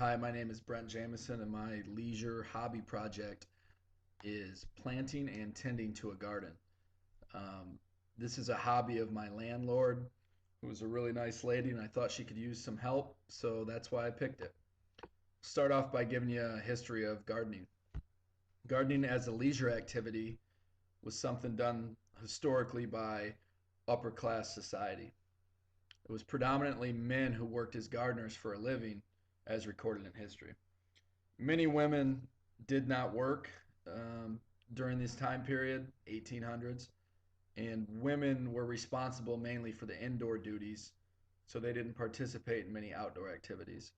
Hi, my name is Brent Jameson, and my leisure hobby project is planting and tending to a garden. Um, this is a hobby of my landlord, who was a really nice lady, and I thought she could use some help, so that's why I picked it. Start off by giving you a history of gardening. Gardening as a leisure activity was something done historically by upper class society. It was predominantly men who worked as gardeners for a living, as recorded in history. Many women did not work um, during this time period, 1800s, and women were responsible mainly for the indoor duties, so they didn't participate in many outdoor activities.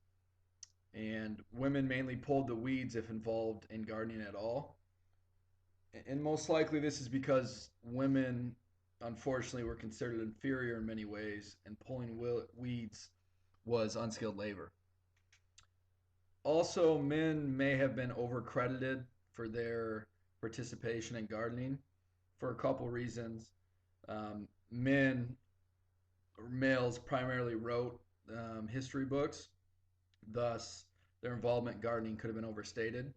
And women mainly pulled the weeds if involved in gardening at all. And most likely, this is because women, unfortunately, were considered inferior in many ways, and pulling weeds was unskilled labor. Also, men may have been overcredited for their participation in gardening for a couple reasons. Men or males primarily wrote history books, thus, their involvement in gardening could have been overstated.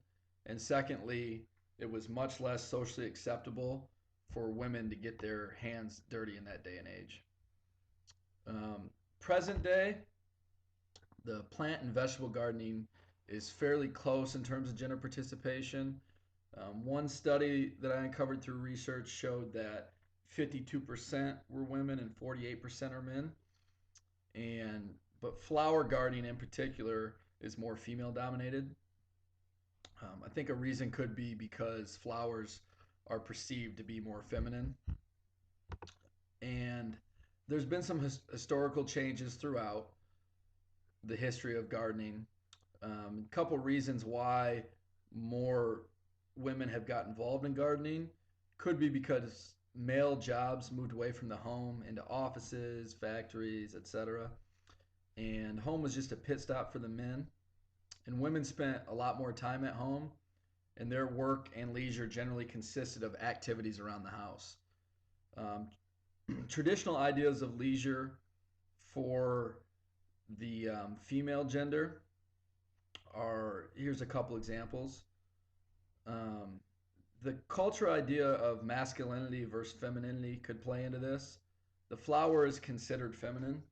And secondly, it was much less socially acceptable for women to get their hands dirty in that day and age. Um, Present day, the plant and vegetable gardening is fairly close in terms of gender participation. One study that I uncovered through research showed that 52% were women and 48% are men. And but flower gardening in particular is more female dominated. I think a reason could be because flowers are perceived to be more feminine. And there's been some historical changes throughout the history of gardening. A couple reasons why more women have got involved in gardening could be because male jobs moved away from the home into offices, factories, etc. And home was just a pit stop for the men. And women spent a lot more time at home, and their work and leisure generally consisted of activities around the house. Um, Traditional ideas of leisure for the female gender are here's a couple examples. Um, the culture idea of masculinity versus femininity could play into this. The flower is considered feminine.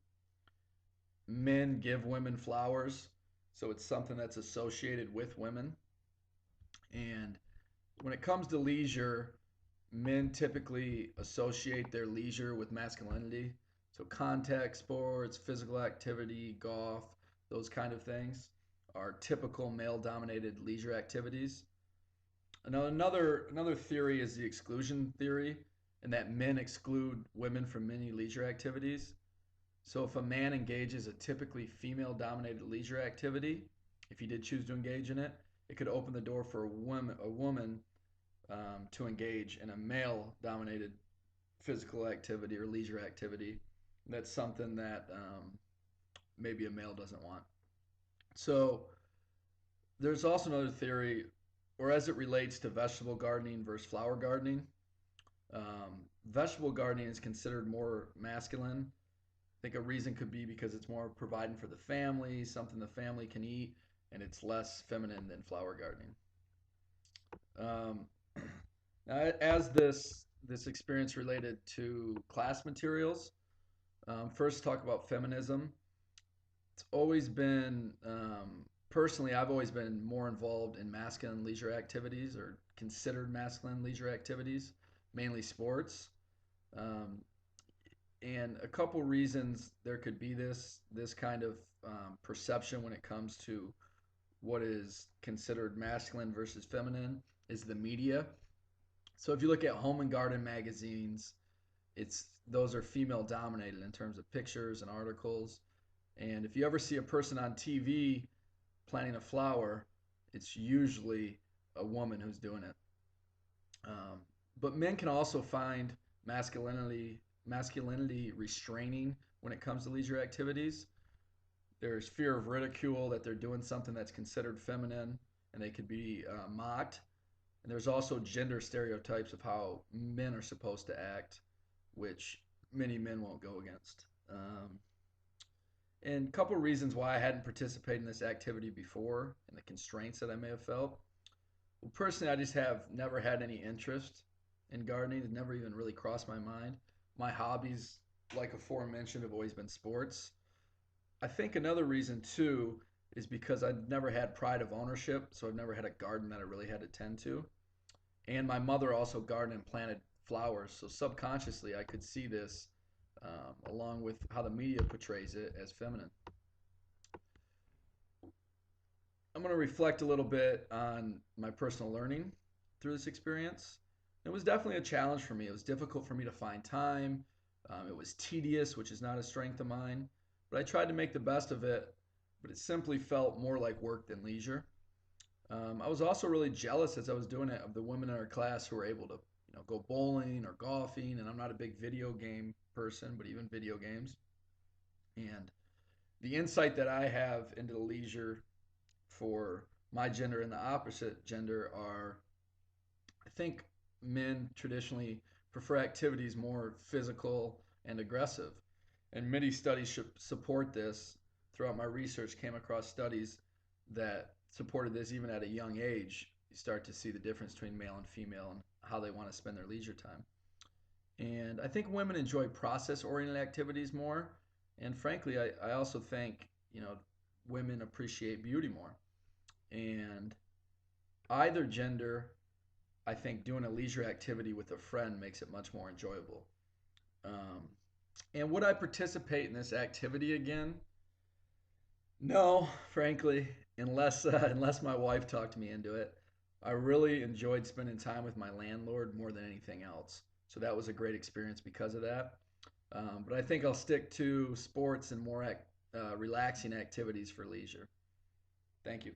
Men give women flowers, so it's something that's associated with women. And when it comes to leisure, men typically associate their leisure with masculinity. So contact sports, physical activity, golf, those kind of things are typical male dominated leisure activities. Another theory is the exclusion theory, and that men exclude women from many leisure activities. So if a man engages a typically female dominated leisure activity, if he did choose to engage in it, it could open the door for a woman to engage in a male dominated physical activity or leisure activity. That's something that maybe a male doesn't want. So there's also another theory, or as it relates to vegetable gardening versus flower gardening. Vegetable gardening is considered more masculine. I think a reason could be because it's more providing for the family, something the family can eat, and it's less feminine than flower gardening. Um, as this experience related to class materials, first talk about feminism. It's always been personally, I've always been more involved in masculine leisure activities or considered masculine leisure activities, mainly sports. Um, and a couple reasons there could be this kind of perception when it comes to what is considered masculine versus feminine is the media. So if you look at home and garden magazines, it's those are female dominated in terms of pictures and articles. And if you ever see a person on TV planting a flower, it's usually a woman who's doing it. Um, but men can also find masculinity restraining when it comes to leisure activities. There's fear of ridicule that they're doing something that's considered feminine, and they could be mocked. And there's also gender stereotypes of how men are supposed to act, which many men won't go against. And a couple reasons why I hadn't participated in this activity before and the constraints that I may have felt. Well, personally, I just have never had any interest in gardening. It never even really crossed my mind. My hobbies, like aforementioned, have always been sports. I think another reason too is because I've never had pride of ownership, so I've never had a garden that I really had to tend to. And my mother also gardened and planted flowers, so subconsciously I could see this along with how the media portrays it as feminine. I'm going to reflect a little bit on my personal learning through this experience. It was definitely a challenge for me. It was difficult for me to find time. It was tedious, which is not a strength of mine, but I tried to make the best of it. But it simply felt more like work than leisure. I was also really jealous as I was doing it of the women in our class who were able to, go bowling or golfing. And I'm not a big video game person, but even video games. And the insight that I have into the leisure for my gender and the opposite gender are, I think men traditionally prefer activities more physical and aggressive. And many studies should support this. Throughout my research, came across studies that supported this even at a young age. You start to see the difference between male and female and how they want to spend their leisure time. And I think women enjoy process oriented activities more. And frankly, I also think, women appreciate beauty more. And either gender, I think doing a leisure activity with a friend makes it much more enjoyable. Um, and would I participate in this activity again? No, frankly, unless my wife talked me into it. I really enjoyed spending time with my landlord more than anything else. So that was a great experience because of that. But I think I'll stick to sports and more relaxing activities for leisure. Thank you.